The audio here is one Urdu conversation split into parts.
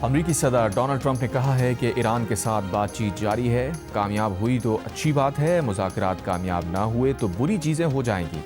امریکی صدر ڈونلڈ ٹرمپ نے کہا ہے کہ ایران کے ساتھ بات چیت جاری ہے، کامیاب ہوئی تو اچھی بات ہے، مذاکرات کامیاب نہ ہوئے تو بری چیزیں ہو جائیں گی۔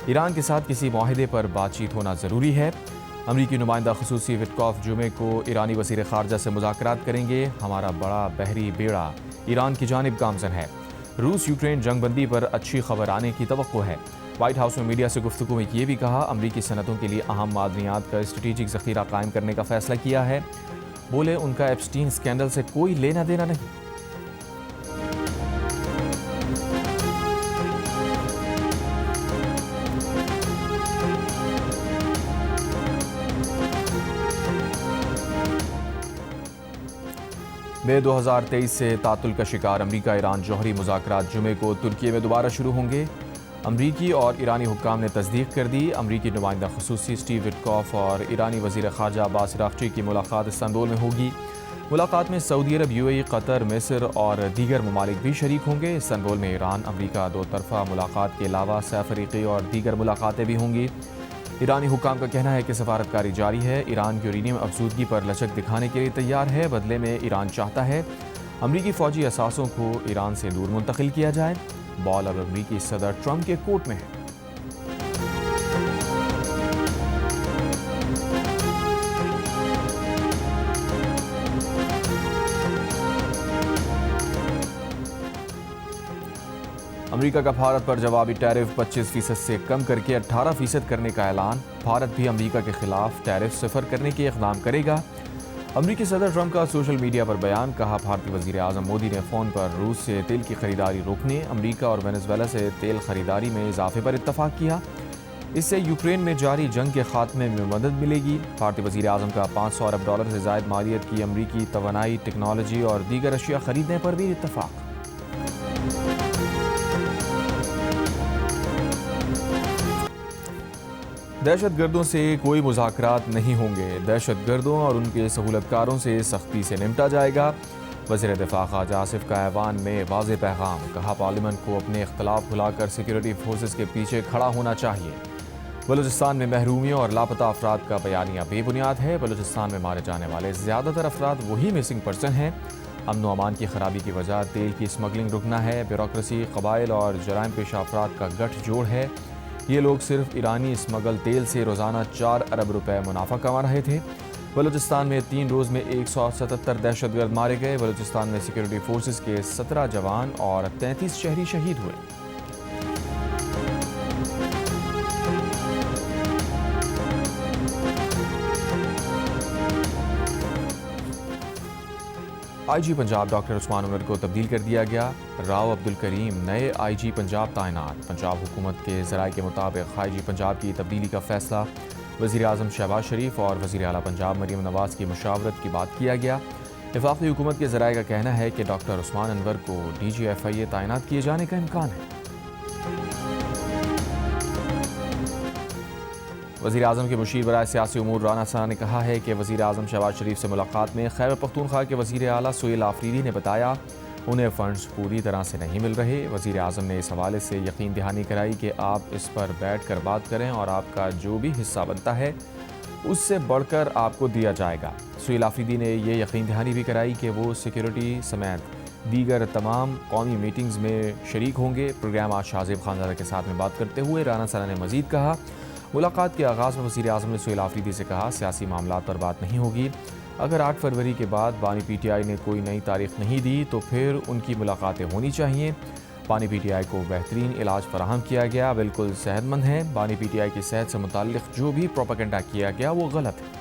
ایران کے ساتھ کسی معاہدے پر بات چیت ہونا ضروری ہے۔ امریکی نمائندہ خصوصی وٹکاف جمعے کو ایرانی وزیر خارجہ سے مذاکرات کریں گے۔ ہمارا بڑا بحری بیڑا ایران کی جانب گامزن ہے۔ روس یوکرین جنگ بندی پر اچھی خبر آنے کی توقع ہے۔ وائٹ ہاؤس میں میڈیا سے گفتگو میں یہ بھی کہا، امریکی صنعتوں کے لیے اہم معدنیات کا اسٹریٹجک ذخیرہ قائم کرنے کا فیصلہ کیا ہے۔ بولے ان کا ایپسٹین اسکینڈل سے کوئی لینا دینا نہیں۔ مئی 2023 سے تعطل کا شکار امریکہ ایران جوہری مذاکرات جمعے کو ترکی میں دوبارہ شروع ہوں گے۔ امریکی اور ایرانی حکام نے تصدیق کر دی۔ امریکی نمائندہ خصوصی اسٹیو وٹکاف اور ایرانی وزیر خارجہ عباس عراقچی کی ملاقات استنبول میں ہوگی۔ ملاقات میں سعودی عرب، UAE، قطر، مصر اور دیگر ممالک بھی شریک ہوں گے۔ استنبول میں ایران امریکہ دو طرفہ ملاقات کے علاوہ سہ فریقی اور دیگر ملاقاتیں بھی ہوں گی۔ ایرانی حکام کا کہنا ہے کہ سفارتکاری جاری ہے۔ ایران یورینیم افزودگی پر لچک دکھانے کے لیے تیار ہے، بدلے میں ایران چاہتا ہے امریکی فوجی اثاثوں کو ایران سے دور منتقل کیا جائے۔ بال اب امریکی صدر ٹرمپ کے کورٹ میں ہے۔ امریکہ کا بھارت پر جوابی ٹیرف 25% سے کم کر کے 18% کرنے کا اعلان۔ بھارت بھی امریکہ کے خلاف ٹیرف صفر کرنے کے اقدام کرے گا۔ امریکی صدر ٹرمپ کا سوشل میڈیا پر بیان، کہا بھارتی وزیر اعظم مودی نے فون پر روس سے تیل کی خریداری روکنے، امریکہ اور وینزویلا سے تیل خریداری میں اضافے پر اتفاق کیا۔ اس سے یوکرین میں جاری جنگ کے خاتمے میں مدد ملے گی۔ بھارتی وزیر اعظم کا $500 ارب سے زائد مالیت کی امریکی توانائی، ٹیکنالوجی اور دیگر اشیاء خریدنے پر بھی اتفاق۔ دہشت گردوں سے کوئی مذاکرات نہیں ہوں گے، دہشت گردوں اور ان کے سہولت کاروں سے سختی سے نمٹا جائے گا۔ وزیر دفاع خارجہ آصف کا ایوان میں واضح پیغام، کہا پارلیمنٹ کو اپنے اختلاف بھلا کر سیکورٹی فورسز کے پیچھے کھڑا ہونا چاہیے۔ بلوچستان میں محرومیوں اور لاپتہ افراد کا بیانیہ بے بنیاد ہے۔ بلوچستان میں مارے جانے والے زیادہ تر افراد وہی مسنگ پرسن ہیں۔ امن و امان کی خرابی کی وجہ تیل کی اسمگلنگ رکنا ہے۔ بیوروکریسی، قبائل اور جرائم پیشہ افراد کا گٹھ جوڑ ہے۔ یہ لوگ صرف ایرانی اسمگل تیل سے روزانہ 4 ارب روپے منافع کما رہے تھے۔ بلوچستان میں 3 روز میں 177 دہشت گرد مارے گئے۔ بلوچستان میں سیکورٹی فورسز کے 17 جوان اور 33 شہری شہید ہوئے۔ IG پنجاب ڈاکٹر عثمان عمر کو تبدیل کر دیا گیا۔ راؤ عبدالکریم نئے IG پنجاب تعینات۔ پنجاب حکومت کے ذرائع کے مطابق IG پنجاب کی تبدیلی کا فیصلہ وزیر اعظم شہباز شریف اور وزیر اعلیٰ پنجاب مریم نواز کی مشاورت کے بعد کیا گیا۔ وفاقی حکومت کے ذرائع کا کہنا ہے کہ ڈاکٹر عثمان انور کو DG FIA تعینات کیے جانے کا امکان ہے۔ وزیر اعظم کے مشیر برائے سیاسی امور رانا ثنا نے کہا ہے کہ وزیر اعظم شہباز شریف سے ملاقات میں خیبر پختونخوا کے وزیر اعلیٰ سہیل آفریدی نے بتایا انہیں فنڈز پوری طرح سے نہیں مل رہے۔ وزیر اعظم نے اس حوالے سے یقین دہانی کرائی کہ آپ اس پر بیٹھ کر بات کریں اور آپ کا جو بھی حصہ بنتا ہے اس سے بڑھ کر آپ کو دیا جائے گا۔ سہیل آفریدی نے یہ یقین دہانی بھی کرائی کہ وہ سیکورٹی سمیت دیگر تمام قومی میٹنگز میں شریک ہوں گے۔ پروگرام آج شاہ زیب خانزادہ کے ساتھ میں بات کرتے ہوئے رانا ثنا نے مزید کہا، ملاقات کے آغاز میں وزیر اعظم نے سہیل آفریدی سے کہا سیاسی معاملات پر بات نہیں ہوگی۔ اگر 8 فروری کے بعد بانی PTI نے کوئی نئی تاریخ نہیں دی تو پھر ان کی ملاقاتیں ہونی چاہیے۔ بانی PTI کو بہترین علاج فراہم کیا گیا، بالکل صحت مند ہیں۔ بانی PTI کی صحت سے متعلق جو بھی پروپیگنڈا کیا گیا وہ غلط ہے۔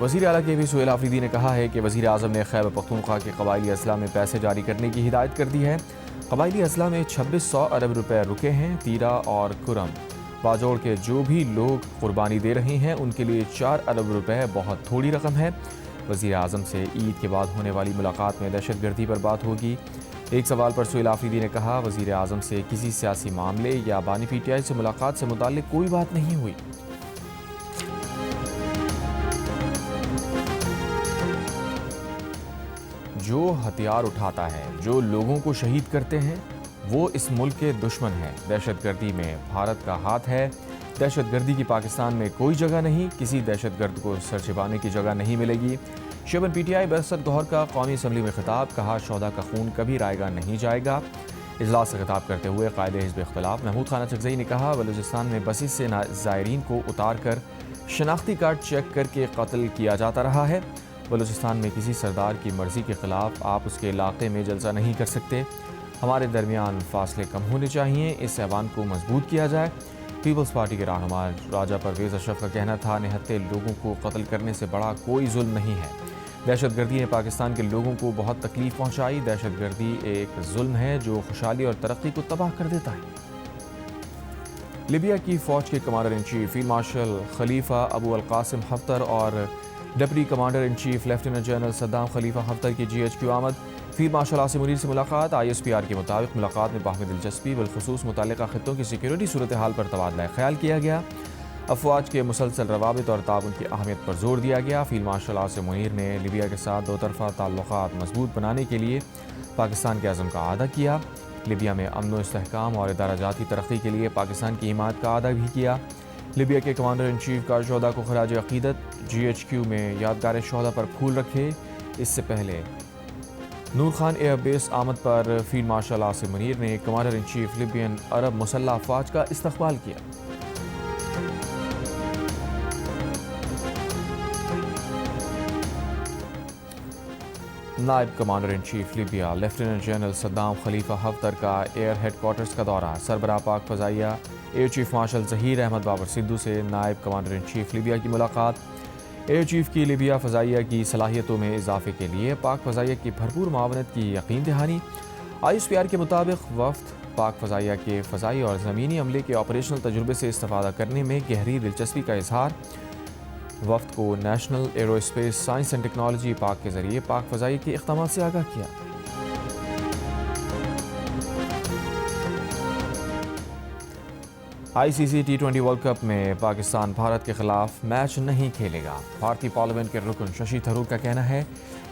وزیر اعلیٰ کے بھی سہیل آفریدی نے کہا ہے کہ وزیر اعظم نے خیبر پختونخوا کے قبائلی اضلاع میں پیسے جاری کرنے کی ہدایت کر دی ہے۔ قبائلی اضلاع میں 2600 ارب روپے رکے ہیں۔ تیرا اور کرم باجوڑ کے جو بھی لوگ قربانی دے رہے ہیں ان کے لیے 4 ارب روپے بہت تھوڑی رقم ہے۔ وزیر اعظم سے عید کے بعد ہونے والی ملاقات میں دہشت گردی پر بات ہوگی۔ ایک سوال پر سہیل آفریدی نے کہا وزیر اعظم سے کسی سیاسی معاملے یا بانی PTI سے ملاقات سے متعلق کوئی بات نہیں ہوئی۔ جو ہتھیار اٹھاتا ہے، جو لوگوں کو شہید کرتے ہیں، وہ اس ملک کے دشمن ہیں۔ دہشت گردی میں بھارت کا ہاتھ ہے۔ دہشت گردی کی پاکستان میں کوئی جگہ نہیں، کسی دہشت گرد کو سر چھپانے کی جگہ نہیں ملے گی۔ شیبن پی ٹی آئی برست گوہر کا قومی اسمبلی میں خطاب، کہا شہداء کا خون کبھی رائے گاہ نہیں جائے گا۔ اجلاس سے خطاب کرتے ہوئے قائد حزب اختلاف محمود خان اچکزئی نے کہا بلوچستان میں بسیج سے زائرین کو اتار کر شناختی کارڈ چیک کر کے قتل کیا جاتا رہا ہے۔ بلوچستان میں کسی سردار کی مرضی کے خلاف آپ اس کے علاقے میں جلسہ نہیں کر سکتے۔ ہمارے درمیان فاصلے کم ہونے چاہیے، اس ایوان کو مضبوط کیا جائے۔ پیپلز پارٹی کے رہنما راجہ پرویز اشرف کا کہنا تھا نہتے لوگوں کو قتل کرنے سے بڑا کوئی ظلم نہیں ہے۔ دہشت گردی نے پاکستان کے لوگوں کو بہت تکلیف پہنچائی۔ دہشت گردی ایک ظلم ہے جو خوشحالی اور ترقی کو تباہ کر دیتا ہے۔ لیبیا کی فوج کے commander in chief field marshal خلیفہ ابو القاسم حفتر اور deputy commander in chief lieutenant general Saddam Khalifa Haftar کی GHQ آمد۔ فیلڈ مارشل عاصم منیر سے ملاقات۔ ISPR کے مطابق ملاقات میں باہمی دلچسپی بالخصوص متعلقہ خطوں کی سیکیورٹی صورتحال پر تبادلہ خیال کیا گیا۔ افواج کے مسلسل روابط اور تعاون کی اہمیت پر زور دیا گیا۔ فیلڈ مارشل عاصم منیر نے لیبیا کے ساتھ دو طرفہ تعلقات مضبوط بنانے کے لیے پاکستان کے عزم کا اعادہ کیا۔ لیبیا میں امن و استحکام اور ادارہ جاتی ترقی کے لیے پاکستان کی حمایت کا اعادہ بھی کیا۔ لیبیا کے کمانڈر ان چیف کا شہداء کو خراج عقیدت۔ GHQ میں یادگار شہداء پر پھول رکھے۔ اس سے پہلے نور خان ایئر بیس آمد پر فیلڈ مارشل عاصم منیر نے کمانڈر ان چیف لیبین عرب مسلح افواج کا استقبال کیا۔ نائب commander in chief Libya lieutenant general Saddam Khalifa Haftar کا ایئر ہیڈ کوارٹرز کا دورہ۔ سربراہ پاک فضائیہ air chief marshal Zaheer Ahmed Babar Sidhu سے نائب کمانڈر ان چیف لیبیا کی ملاقات۔ ایئر چیف کی لیبیا فضائیہ کی صلاحیتوں میں اضافے کے لیے پاک فضائیہ کی بھرپور معاونت کی یقین دہانی۔ ISPR کے مطابق وفد پاک فضائیہ کے فضائی اور زمینی عملے کے آپریشنل تجربے سے استفادہ کرنے میں گہری دلچسپی کا اظہار۔ وفد کو national arrow space science and technology پاک کے ذریعے پاک فضائی کے اقدامات سے آگاہ کیا۔ ICC T20 ورلڈ کپ میں پاکستان بھارت کے خلاف میچ نہیں کھیلے گا۔ بھارتی پارلیمنٹ کے رکن ششی تھرور کا کہنا ہے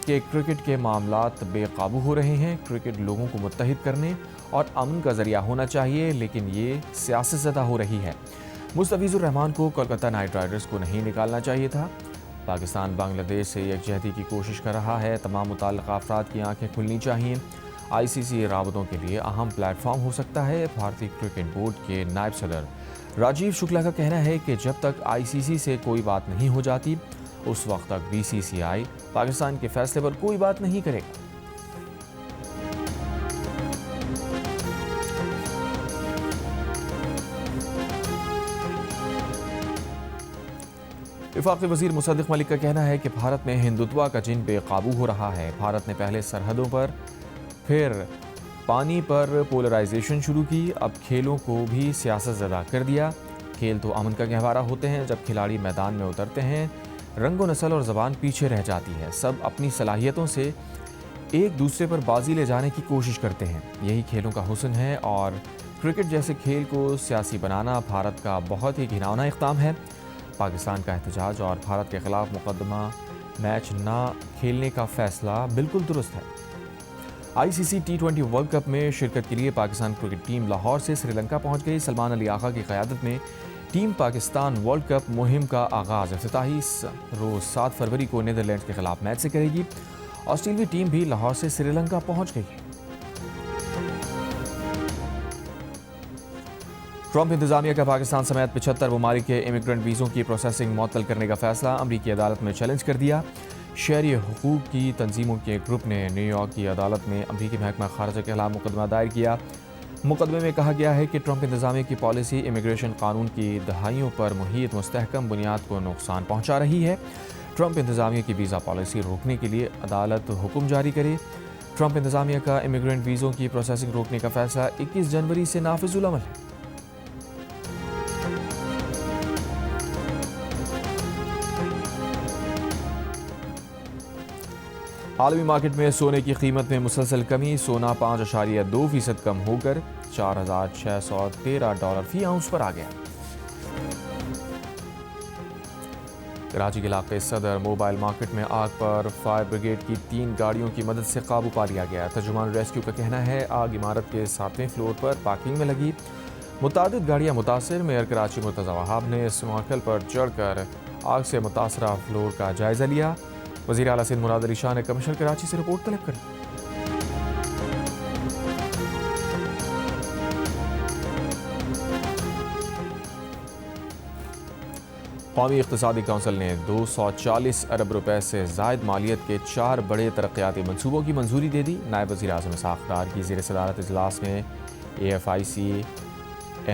کہ کرکٹ کے معاملات بے قابو ہو رہے ہیں۔ کرکٹ لوگوں کو متحد کرنے اور امن کا ذریعہ ہونا چاہیے، لیکن یہ سیاست زدہ ہو رہی ہے۔ مستفیض الرحمان کو کولکتہ نائٹ رائڈرز کو نہیں نکالنا چاہیے تھا۔ پاکستان بنگلہ دیش سے یکجہتی کی کوشش کر رہا ہے، تمام متعلقہ افراد کی آنکھیں کھلنی چاہیے۔ ICC رابطوں کے لیے اہم پلیٹ فارم ہو سکتا ہے۔ بھارتی کرکٹ بورڈ کے نائب صدر راجیو شکلا کا کہنا ہے کہ جب تک ICC سے کوئی بات نہیں ہو جاتی اس وقت تک BCCI پاکستان کے فیصلے پر کوئی بات نہیں کرے گا۔ وفاقی وزیر مصدق ملک کا کہنا ہے کہ بھارت میں ہندوتوا کا جن بے قابو ہو رہا ہے۔ بھارت نے پہلے سرحدوں پر پھر پانی پر پولرائزیشن شروع کی، اب کھیلوں کو بھی سیاست زدہ کر دیا۔ کھیل تو امن کا گہوارہ ہوتے ہیں، جب کھلاڑی میدان میں اترتے ہیں رنگ و نسل اور زبان پیچھے رہ جاتی ہے۔ سب اپنی صلاحیتوں سے ایک دوسرے پر بازی لے جانے کی کوشش کرتے ہیں، یہی کھیلوں کا حسن ہے۔ اور کرکٹ جیسے کھیل کو سیاسی بنانا بھارت کا بہت ہی گھناؤنا اقدام ہے۔ پاکستان کا احتجاج اور بھارت کے خلاف مقدمہ میچ نہ کھیلنے کا فیصلہ بالکل درست ہے۔ ICC T20 ورلڈ کپ میں شرکت کے لیے پاکستان کرکٹ ٹیم لاہور سے سری لنکا پہنچ گئی۔ سلمان علی آغا کی قیادت میں ٹیم پاکستان ورلڈ کپ مہم کا آغاز افتتاحی روز 7 فروری کو نیدرلینڈز کے خلاف میچ سے کرے گی۔ آسٹریلوی ٹیم بھی لاہور سے سری لنکا پہنچ گئی ہے۔ ٹرمپ انتظامیہ کا پاکستان سمیت 75 ممالک کے امیگرنٹ ویزوں کی پروسیسنگ معطل کرنے کا فیصلہ امریکی عدالت میں چیلنج کر دیا۔ شہری حقوق کی تنظیموں کے گروپ نے نیو یارک کی عدالت میں امریکی محکمہ خارجہ کے خلاف مقدمہ دائر کیا۔ مقدمے میں کہا گیا ہے کہ ٹرمپ انتظامیہ کی پالیسی امیگریشن قانون کی دہائیوں پر محیط مستحکم بنیاد کو نقصان پہنچا رہی ہے۔ ٹرمپ انتظامیہ کی ویزا پالیسی روکنے کے لیے عدالت حکم جاری کرے۔ ٹرمپ انتظامیہ کا امیگرنٹ ویزوں کی پروسیسنگ روکنے کا فیصلہ 21 جنوری سے نافذ العمل ہے۔ عالمی مارکیٹ میں سونے کی قیمت میں مسلسل کمی، سونا 5.2% کم ہو کر $4,613 فی اونس پر آ گیا۔ کراچی کے علاقے صدر موبائل مارکیٹ میں آگ پر فائر بریگیڈ کی 3 گاڑیوں کی مدد سے قابو پا لیا گیا۔ ترجمان ریسکیو کا کہنا ہے آگ عمارت کے 7ویں فلور پر پارکنگ میں لگی۔ متعدد گاڑیاں متاثر۔ میئر کراچی مرتضی وہاب نے سماکل پر چڑھ کر آگ سے متاثرہ فلور کا جائزہ لیا۔ وزیر اعلیٰ سندھ مراد علی شاہ نے کمشنر کراچی سے رپورٹ طلب کری۔ قومی اقتصادی کونسل نے 240 ارب روپے سے زائد مالیت کے 4 بڑے ترقیاتی منصوبوں کی منظوری دے دی۔ نائب وزیر اعظم اسحاق ڈار کی زیر صدارت اجلاس میں AFIC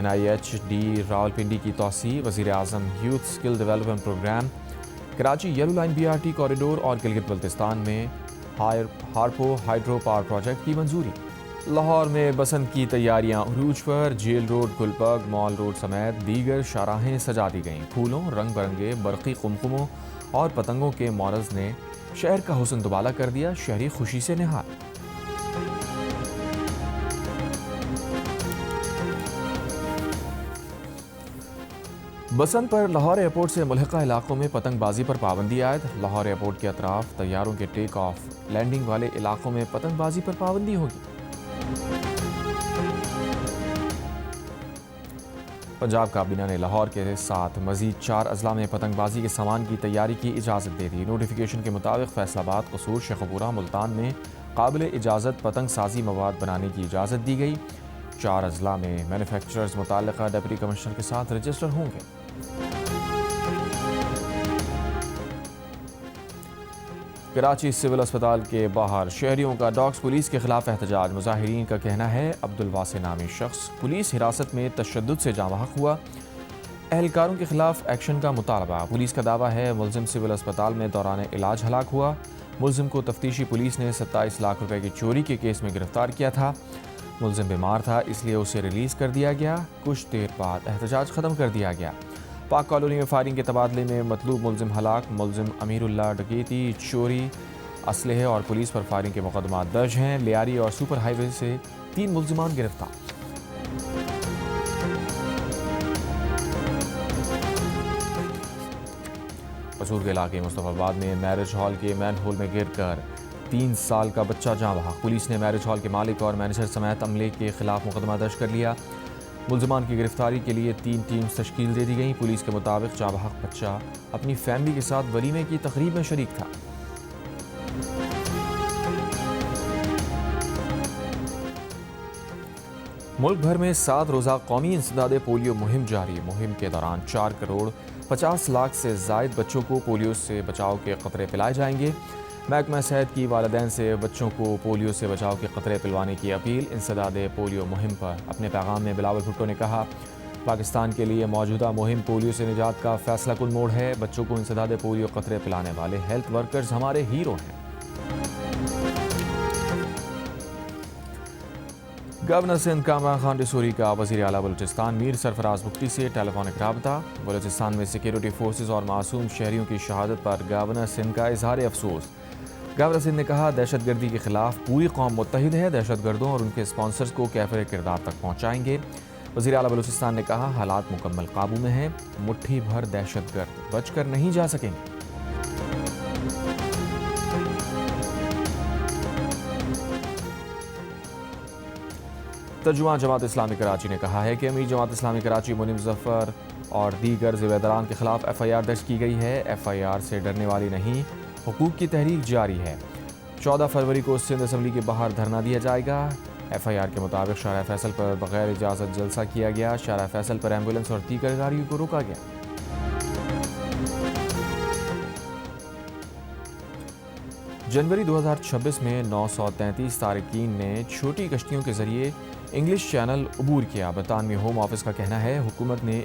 NIHD راولپنڈی کی توسیع، وزیر اعظم youth skill development program, Karachi yellow line BRT corridor اور گلگت بلتستان میں ہارپو ہائیڈرو پاور پروجیکٹ کی منظوری۔ لاہور میں بسنت کی تیاریاں عروج پر، جیل روڈ، گلبرگ، مال روڈ سمیت دیگر شاہراہیں سجا دی گئیں۔ پھولوں، رنگ برنگے برقی قمقموں اور پتنگوں کے مارز نے شہر کا حسن دوبالا کر دیا، شہری خوشی سے نہال۔ بسنت پر لاہور ایئرپورٹ سے ملحقہ علاقوں میں پتنگ بازی پر پابندی عائد۔ لاہور ایئرپورٹ کے اطراف طیاروں کے ٹیک آف لینڈنگ والے علاقوں میں پتنگ بازی پر پابندی ہوگی۔ پنجاب کابینہ نے لاہور کے ساتھ مزید 4 اضلاع میں پتنگ بازی کے سامان کی تیاری کی اجازت دے دی۔ نوٹیفیکیشن کے مطابق فیصل آباد، قصور، شیخ پورہ، ملتان میں قابل اجازت پتنگ سازی مواد بنانے کی اجازت دی گئی۔ 4 اضلاع میں مینوفیکچررز متعلقہ ڈپٹی کمشنر کے ساتھ رجسٹر ہوں گے۔ کراچی سول اسپتال کے باہر شہریوں کا ڈاگز پولیس کے خلاف احتجاج۔ مظاہرین کا کہنا ہے عبدالواسع نامی شخص پولیس حراست میں تشدد سے جاں بحق ہوا۔ اہلکاروں کے خلاف ایکشن کا مطالبہ۔ پولیس کا دعویٰ ہے ملزم سول اسپتال میں دوران علاج ہلاک ہوا۔ ملزم کو تفتیشی پولیس نے 27 لاکھ روپے کی چوری کے کیس میں گرفتار کیا تھا۔ ملزم بیمار تھا، اس لیے اسے ریلیز کر دیا گیا۔ کچھ دیر بعد احتجاج ختم کر دیا گیا۔ پاک کالونی میں فائرنگ کے تبادلے میں مطلوب ملزم ہلاک۔ ملزم امیر اللہ ڈکیتی، چوری، اسلحے اور پولیس پر فائرنگ کے مقدمات درج ہیں۔ لیاری اور سپر ہائی وے سے 3 ملزمان گرفتار۔ قصور کے علاقے مصطفی آباد میں میرج ہال کے مین ہول میں گر کر 3 سال کا بچہ جاں بحق۔ پولیس نے میرج ہال کے مالک اور مینیجر سمیت عملے کے خلاف مقدمہ درج کر لیا۔ ملزمان کی گرفتاری کے لیے 3 ٹیمز تشکیل دے دی گئیں۔ پولیس کے مطابق جاں بحق بچہ اپنی فیملی کے ساتھ ولیمے کی تقریب میں شریک تھا۔ ملک بھر میں 7 روزہ قومی انسداد پولیو مہم جاری۔ مہم کے دوران 4 کروڑ 50 لاکھ سے زائد بچوں کو پولیو سے بچاؤ کے قطرے پلائے جائیں گے۔ محکمہ صحت کی والدین سے بچوں کو پولیو سے بچاؤ کے قطرے پلوانے کی اپیل۔ انسداد پولیو مہم پر اپنے پیغام میں بلاول بھٹو نے کہا، پاکستان کے لیے موجودہ مہم پولیو سے نجات کا فیصلہ کن موڑ ہے۔ بچوں کو انسداد پولیو قطرے پلانے والے ہیلتھ ورکرز ہمارے ہیرو ہیں۔ گورنر سندھ کامران خان ڈسوری کا وزیر اعلیٰ بلوچستان میر سرفراز بگٹی سے ٹیلی فونک رابطہ۔ بلوچستان میں سیکیورٹی فورسز اور معصوم شہریوں کی شہادت پر گورنر سندھ کا اظہار افسوس۔ گورنر سندھ نے کہا، دہشت گردی کے خلاف پوری قوم متحد ہے، دہشت گردوں اور ان کے اسپانسرز کو کیفر کردار تک پہنچائیں گے۔ وزیر اعلیٰ بلوچستان نے کہا، حالات مکمل قابو میں ہیں، مٹھی بھر دہشت گرد بچ کر نہیں جا سکیں گے۔ ترجمان جماعت اسلامی کراچی نے کہا ہے کہ امیر جماعت اسلامی کراچی منیم ظفر اور دیگر ذمہ کے خلاف FIR درج کی گئی ہے۔ FIR سے ڈرنے والی نہیں، حقوق کی تحریک جاری ہے۔ 14 فروری کو سندھ اسمبلی کے باہر دھرنا دیا جائے گا۔ FIR کے مطابق شارع فیصل پر بغیر اجازت جلسہ کیا گیا۔ شارع فیصل پر ایمبولینس اور دیگر گاڑیوں کو روکا گیا۔ جنوری 2026 میں 933 تارکین نے چھوٹی کشتیوں کے ذریعے انگلش چینل عبور کیا۔ برطانوی ہوم آفس کا کہنا ہے، حکومت نے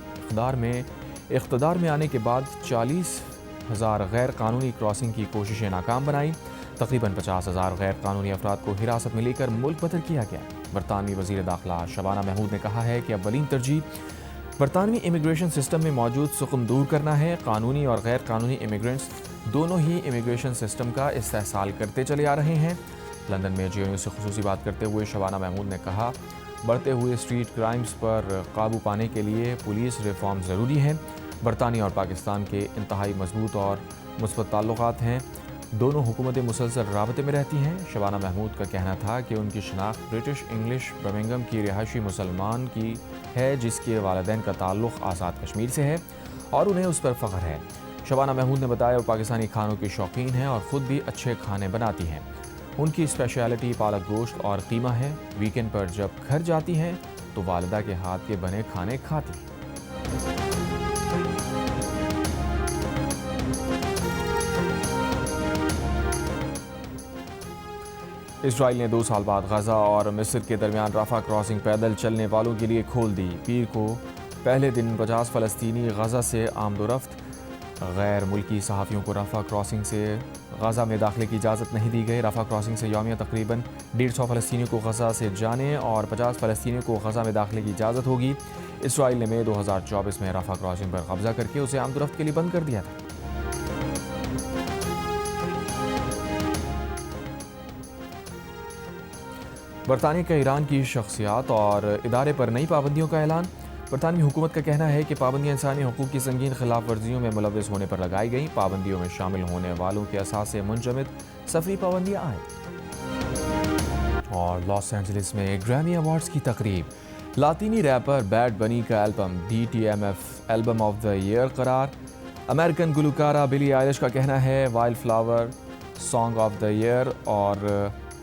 اقتدار میں آنے کے بعد 40,000 غیر قانونی کراسنگ کی کوششیں ناکام بنائی۔ تقریباً 50,000 غیر قانونی افراد کو حراست میں لے کر ملک بدر کیا گیا۔ برطانوی وزیر داخلہ شبانہ محمود نے کہا ہے کہ اولین ترجیح برطانوی امیگریشن سسٹم میں موجود سقم دور کرنا ہے۔ قانونی اور غیر قانونی امیگرینٹس دونوں ہی امیگریشن سسٹم کا استحصال کرتے چلے آ رہے ہیں۔ لندن میں GNU سے خصوصی بات کرتے ہوئے شبانہ محمود نے کہا، بڑھتے ہوئے اسٹریٹ کرائمز پر قابو پانے کے لیے پولیس ریفارم ضروری ہے۔ برطانیہ اور پاکستان کے انتہائی مضبوط اور مثبت تعلقات ہیں، دونوں حکومتیں مسلسل رابطے میں رہتی ہیں۔ شبانہ محمود کا کہنا تھا کہ ان کی شناخت برٹش انگلش برمنگھم کی رہائشی مسلمان کی ہے جس کے والدین کا تعلق آزاد کشمیر سے ہے اور انہیں اس پر فخر ہے۔ شبانہ محمود نے بتایا وہ پاکستانی کھانوں کی شوقین ہیں اور خود بھی اچھے کھانے بناتی ہیں۔ ان کی اسپیشلٹی پالک گوشت اور قیمہ ہے۔ ویکینڈ پر جب گھر جاتی ہیں تو والدہ کے ہاتھ کے بنے کھانے کھاتی ہیں۔ اسرائیل نے 2 سال بعد غزہ اور مصر کے درمیان رفح کراسنگ پیدل چلنے والوں کے لیے کھول دی۔ پیر کو پہلے دن 50 فلسطینی غزہ سے آمد و رفت۔ غیر ملکی صحافیوں کو رفح کراسنگ سے غزہ میں داخلے کی اجازت نہیں دی گئی۔ رفح کراسنگ سے یومیہ تقریباً 150 فلسطینیوں کو غزہ سے جانے اور 50 فلسطینیوں کو غزہ میں داخلے کی اجازت ہوگی۔ اسرائیل نے مئی 2024 میں رفح کراسنگ پر قبضہ کر کے اسے آمد و رفت کے لیے بند کر دیا تھا۔ برطانیہ کا ایران کی شخصیات اور ادارے پر نئی پابندیوں کا اعلان۔ برطانوی حکومت کا کہنا ہے کہ پابندیاں انسانی حقوق کی سنگین خلاف ورزیوں میں ملوث ہونے پر لگائی گئیں۔ پابندیوں میں شامل ہونے والوں کے اساس سے منجمد سفری پابندیاں آئیں۔ اور لاس اینجلس میں گریمی ایوارڈز کی تقریب۔ لاطینی ریپر بیڈ بنی کا album DTMF album of the year قرار۔ امریکن گلوکارہ بلی آئلش کا کہنا ہے wildflower song of the year اور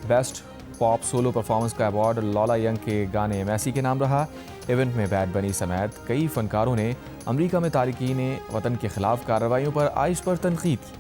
بیسٹ پاپ سولو پرفارمنس کا ایوارڈ لالا ینگ کے گانے میسی کے نام رہا۔ ایونٹ میں بیڈ بنی سمیت کئی فنکاروں نے امریکہ میں تارکین وطن کے خلاف کارروائیوں پر آئس پر تنقید کی۔